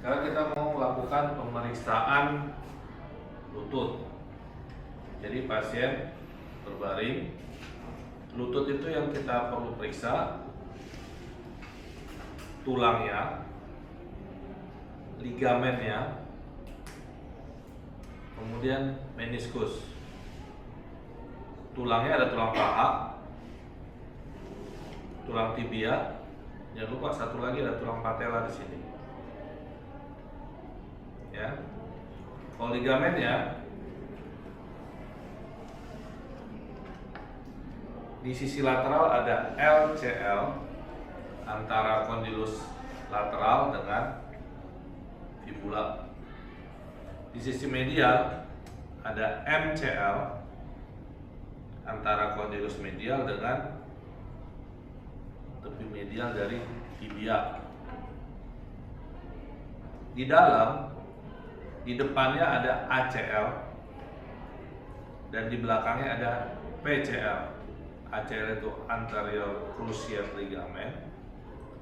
Sekarang kita mau melakukan pemeriksaan lutut. Jadi pasien berbaring, lutut itu yang kita perlu periksa tulangnya, ligamennya, kemudian meniskus. Tulangnya ada tulang paha, tulang tibia, jangan lupa satu lagi ada tulang patella di sini. Ya, kalau ligamennya di sisi lateral ada LCL antara kondilus lateral dengan fibula. Di sisi medial ada MCL antara kondilus medial dengan tepi medial dari tibia. Di depannya ada ACL dan di belakangnya ada PCL. ACL itu anterior cruciate ligament,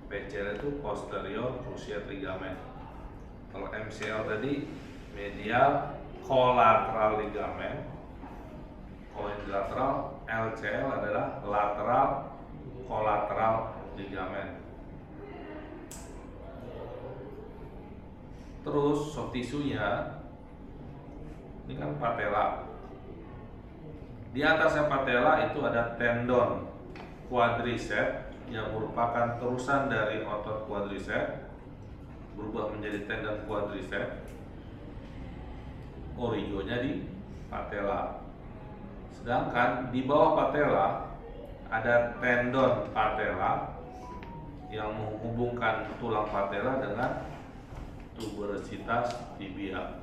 PCL itu posterior cruciate ligament. Kalau MCL tadi medial collateral ligament, kalau yang lateral LCL adalah lateral collateral ligament. Terus soft tisunya ini kan patella. Di atasnya patella itu ada tendon quadriceps yang merupakan terusan dari otot quadriceps berubah menjadi tendon quadriceps. Origonya di patella. Sedangkan di bawah patella ada tendon patella yang menghubungkan tulang patella dengan tuberositas tibia.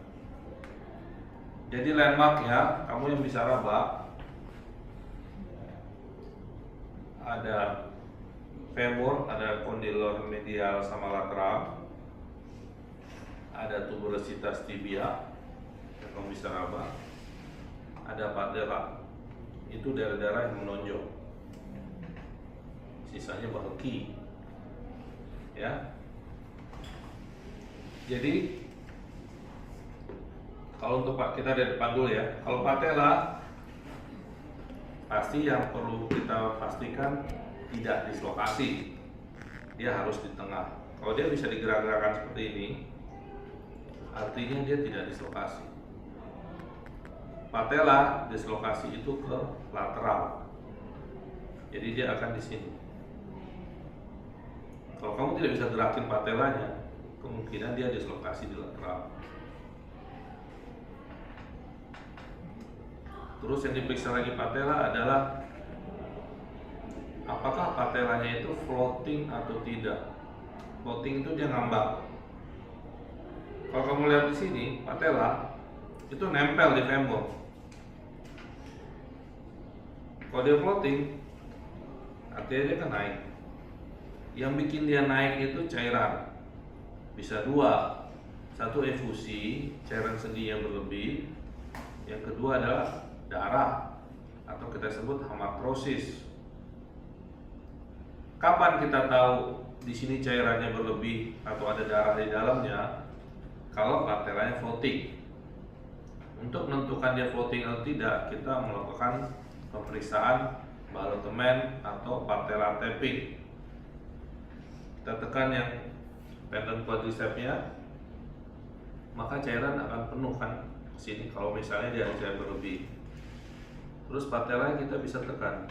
Jadi landmarknya kamu yang bisa raba ada femur, ada kondilor medial sama lateral, ada tuberositas tibia yang kamu bisa raba, ada patella, itu daerah-daerah yang menonjol, sisanya baheki, ya. Jadi kalau untuk kita dari depan dulu ya. Kalau patella pasti yang perlu kita pastikan tidak dislokasi. Dia harus di tengah. Kalau dia bisa digerak-gerakkan seperti ini, artinya dia tidak dislokasi. Patella dislokasi itu ke lateral. Jadi dia akan di sini. Kalau kamu tidak bisa gerakin patellanya, kemungkinan dia dislokasi di lateral. Terus yang diperiksa lagi patella adalah apakah patellanya itu floating atau tidak. Floating itu dia ngambang. Kalau kamu lihat di sini, patella itu nempel di femur. Kalau dia floating, artinya dia kan naik. Yang bikin dia naik itu cairan. Bisa dua, satu efusi, cairan sendinya berlebih. Yang kedua adalah darah atau kita sebut hematrosis. Kapan kita tahu di sini cairannya berlebih atau ada darah di dalamnya? Kalau patellanya floating. Untuk menentukan dia floating atau tidak, kita melakukan pemeriksaan balotemen atau patella tapping. Kita tekan yang tendon quadricepsnya, maka cairan akan penuh kan ke sini kalau misalnya dia ada cairan berlebih. Terus patella kita bisa tekan,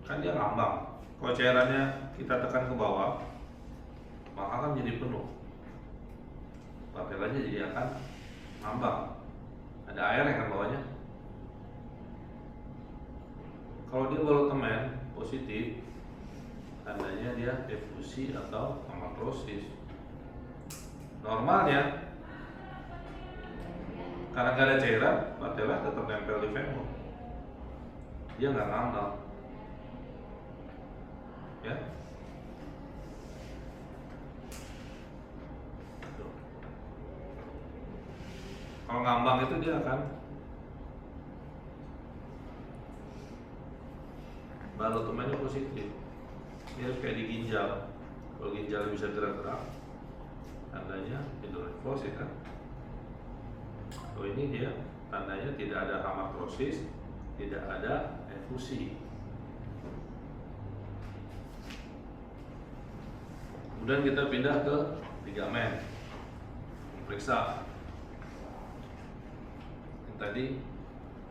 kan dia ngambang. Kalau cairannya kita tekan ke bawah, maka akan jadi penuh. Patellanya jadi akan ngambang. Ada air yang kan bawahnya. Kalau dia balotemen positif, tandanya dia efusi atau hematrosis. Normalnya karena nggak ada cairan, patella tetap nempel di femur. Dia nggak ngambang, ya. Kalau ngambang itu dia akan balotemennya positif. Ini harus kayak di ginjal. Kalau ginjal bisa gerak-gerak, tandanya hidronefrosis kan. Kalau ini dia tandanya tidak ada hematrosis, tidak ada efusi. Kemudian kita pindah ke ligamen, periksa. Yang tadi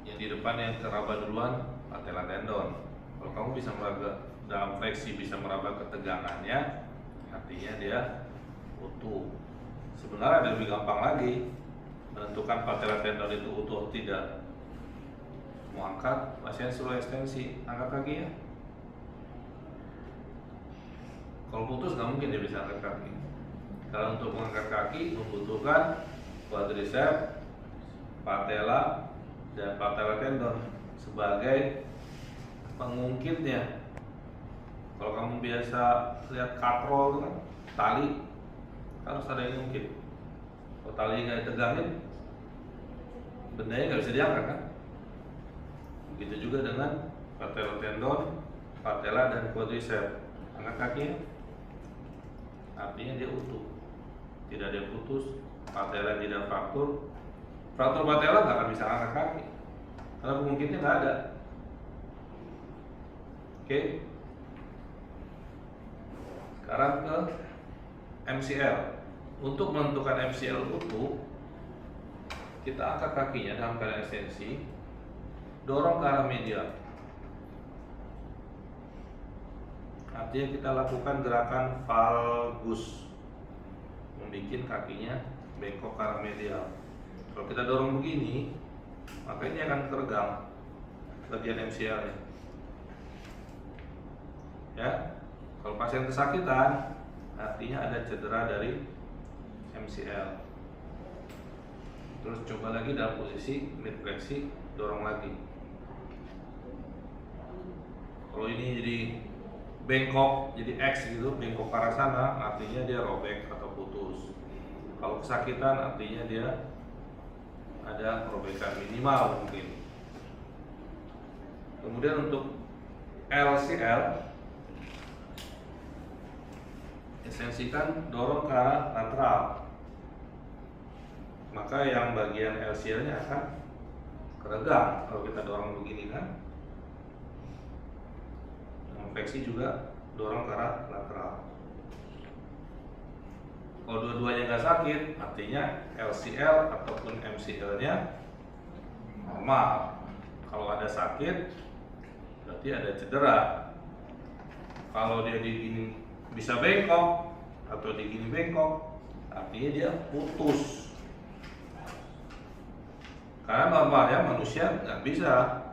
yang di depan yang teraba duluan patella tendon. Kalau kamu bisa meraba dalam fleksi, bisa meraba ketegangannya, artinya dia utuh. Sebenarnya ada lebih gampang lagi menentukan patella tendon itu utuh atau tidak. Mau angkat, pasien suruh ekstensi, angkat kakinya. Kalau putus nggak mungkin dia bisa angkat kaki. Kalau untuk mengangkat kaki membutuhkan quadriceps, patella, dan patella tendon sebagai pengungkitnya. Kalau kamu biasa lihat katrol itu kan tali, harus ada yang ngungkit. Kalau tali nggak ditegangin, bendanya nggak bisa diangkat kan. Begitu juga dengan patella tendon, patella, dan quadriceps. Angkat kakinya, artinya dia utuh, tidak ada yang putus. Patella tidak fraktur. Fraktur patella nggak akan bisa angkat kaki karena pengungkitnya nggak ada. Oke. Sekarang ke MCL. Untuk menentukan MCL utuh, kita angkat kakinya dalam keadaan ekstensi, dorong ke arah medial. Artinya kita lakukan gerakan valgus, membuat kakinya bengkok ke arah medial. Kalau kita dorong begini, maka ini akan teregang bagian MCL-nya. Ya, kalau pasien kesakitan, artinya ada cedera dari MCL. Terus coba lagi dalam posisi mid fleksi, dorong lagi. Kalau ini jadi bengkok, jadi X gitu, bengkok ke arah sana, artinya dia robek atau putus. Kalau kesakitan, artinya dia ada perobekan minimal mungkin. Kemudian untuk LCL, ekstensikan dorong ke arah lateral. Maka yang bagian LCL-nya akan keregang kalau kita dorong begini kan. Fleksi juga dorong ke arah lateral. Kalau dua-duanya nggak sakit, artinya LCL ataupun MCL-nya normal. Kalau ada sakit, berarti ada cedera. Kalau dia digini bisa bengkok atau digini bengkok, artinya dia putus. Karena normalnya manusia nggak bisa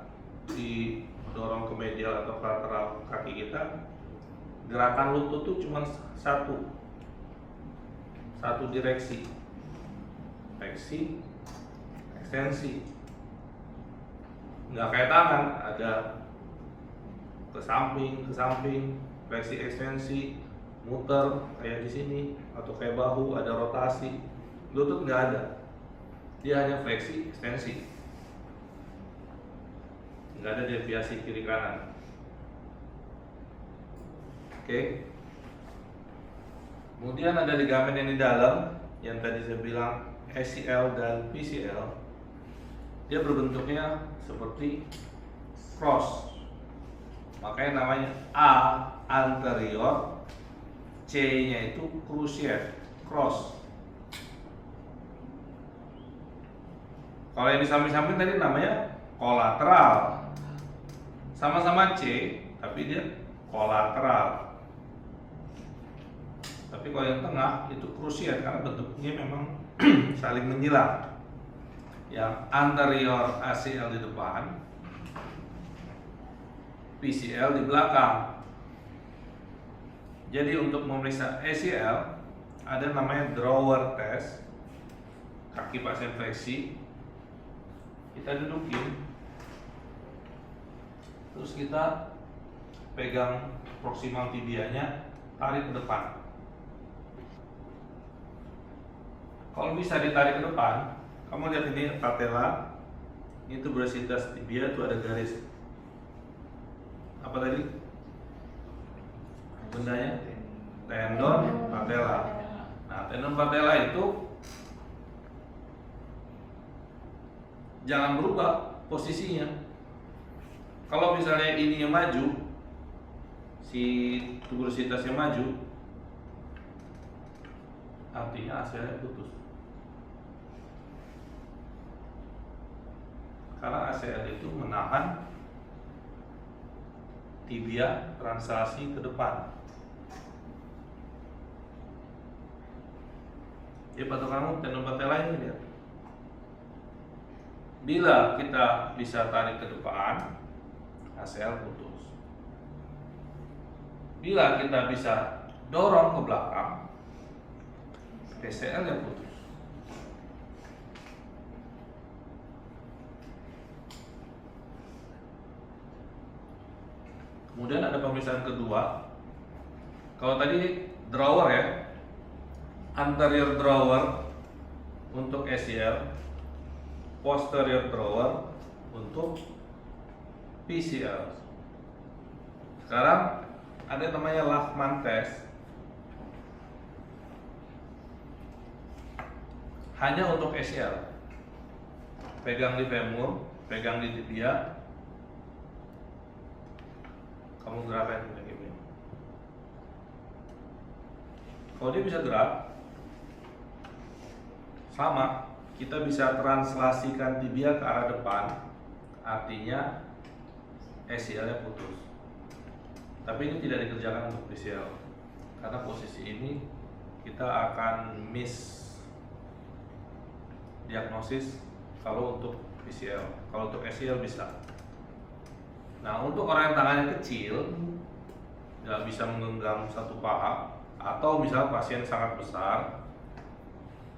didorong ke medial atau ke lateral kaki kita. Gerakan lutut tuh cuma satu direksi, fleksi, ekstensi. Nggak kayak tangan, ada ke samping, fleksi, ekstensi, muter kayak di sini, atau kayak bahu ada rotasi. Lutut nggak ada, dia hanya fleksi, ekstensi, nggak ada deviasi kiri kanan. Oke. Kemudian ada ligamen yang di dalam, yang tadi saya bilang ACL dan PCL. Dia berbentuknya seperti cross. Makanya namanya A anterior, C-nya itu cruciate, cross. Kalau yang di samping-samping tadi namanya kolateral. Sama-sama C, tapi dia kolateral. Tapi kalau yang tengah itu cruciate karena bentuknya memang saling menyilang. Yang anterior ACL di depan, PCL di belakang. Jadi untuk memeriksa ACL ada namanya drawer test. Kaki pasien fleksi, kita dudukin, terus kita pegang proximal tibianya, tarik ke depan. Kalau bisa ditarik ke depan, kamu lihat ini patella, itu tuberositas tibia, itu ada garis. Apa tadi? Bendanya? tendon patella. Nah, tendon patella itu jangan berubah posisinya. Kalau misalnya ininya maju, si tuberositasnya maju, artinya ACL putus. Karena ACL itu menahan tibia translasi ke depan. Ya, patokanmu tendon patella ini lihat. Bila kita bisa tarik ke depan, ACL putus. Bila kita bisa dorong ke belakang, PCL yang putus. Kemudian ada pemeriksaan kedua. Kalau tadi drawer ya, anterior drawer untuk ACL, posterior drawer untuk PCL. Sekarang ada namanya Lachman test, hanya untuk ACL. Pegang di femur, pegang di tibia, kamu gerakan kayak gini. Kalau dia bisa gerak, sama, kita bisa translasikan tibia ke arah depan, artinya ACL-nya putus. Tapi ini tidak dikerjakan untuk PCL, karena posisi ini kita akan miss diagnosis kalau untuk PCL. Kalau untuk ACL bisa. Nah, untuk orang yang tangannya kecil, nggak bisa menggenggam satu paha, atau misalnya pasien sangat besar,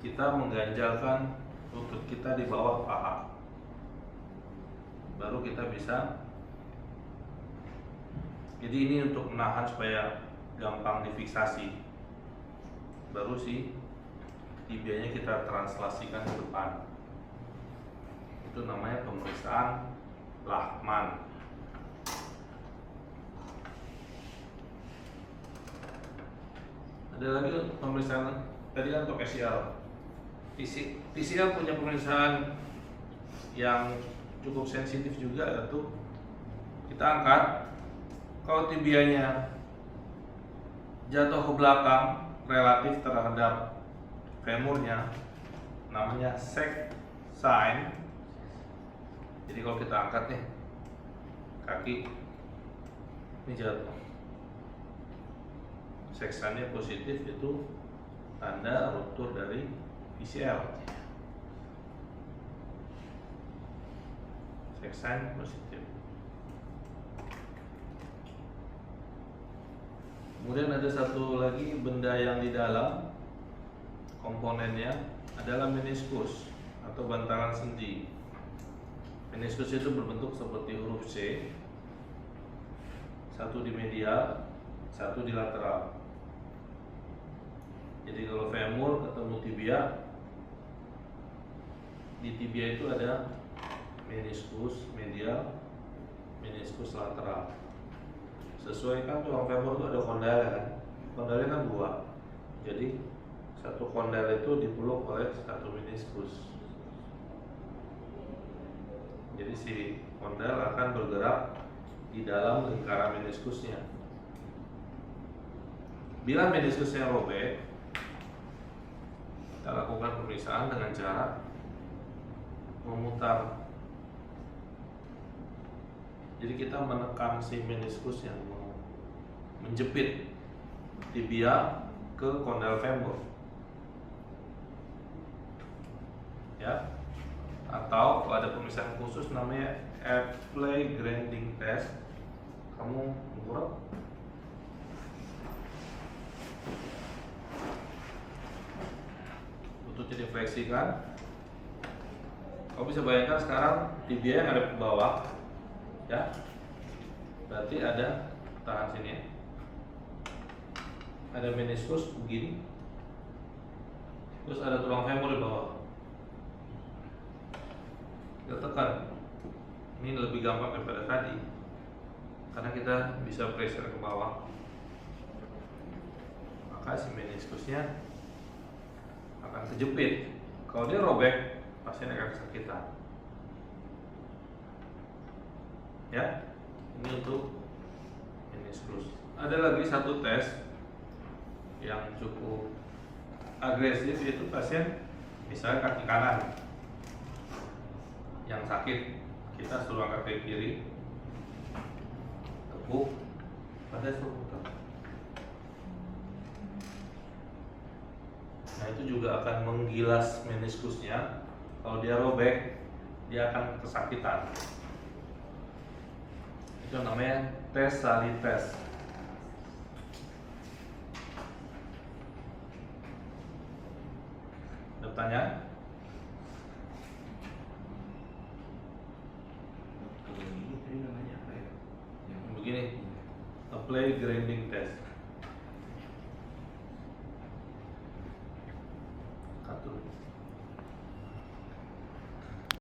kita mengganjalkan lutut kita di bawah paha, baru kita bisa. Jadi ini untuk menahan supaya gampang difiksasi, baru si tibianya kita translasikan ke depan. Itu namanya pemeriksaan Lachman. Ada lagi pemeriksaan, tadi kan untuk ACL. PCL punya pemeriksaan yang cukup sensitif juga, yaitu kita angkat. Kalau tibianya jatuh ke belakang relatif terhadap femurnya, namanya sack sign. Jadi kalau kita angkat nih, kaki ini jatuh, sack sign-nya positif, itu tanda ruptur dari PCL. Sack sign positif. Kemudian ada satu lagi benda yang di dalam komponennya adalah meniskus atau bantalan sendi. Meniskus itu berbentuk seperti huruf C, satu di medial, satu di lateral. Jadi kalau femur ketemu tibia, di tibia itu ada meniskus medial, meniskus lateral. Sesuai kan tulang femur itu ada kondalnya kan, kondalnya kan dua, jadi satu kondal itu dipeluk oleh satu meniskus. Jadi si kondal akan bergerak di dalam lingkaran meniskusnya. Bila meniskusnya robek, kita lakukan pemeriksaan dengan cara memutar. Jadi kita menekan si meniskus yang menjepit tibia ke kondal femur, ya. Atau kalau ada pemeriksaan khusus namanya Apley grinding test, kamu ngurep, lututnya difleksikan. Kamu bisa bayangkan sekarang tibia yang ada ke bawah, ya, berarti ada, tahan sini ya, ada meniskus begini, terus ada tulang femur di bawah. Kita tekan, ini lebih gampang daripada tadi, karena kita bisa pressure ke bawah. maka si meniskusnya akan kejepit. Kalau dia robek, pasien akan kesakitan. Ya, ini untuk meniskus. Ada lagi satu tes yang cukup agresif, yaitu pasien misalnya kaki kanan yang sakit, kita suruh angkat kaki kiri, tepuk pada struktur. Nah, itu juga akan menggilas meniskusnya. Kalau dia robek, dia akan kesakitan. Itu namanya tes Sali tes. Ada pertanyaan? Kalau ini tadi namanya apa ya? Begini, apply grinding test.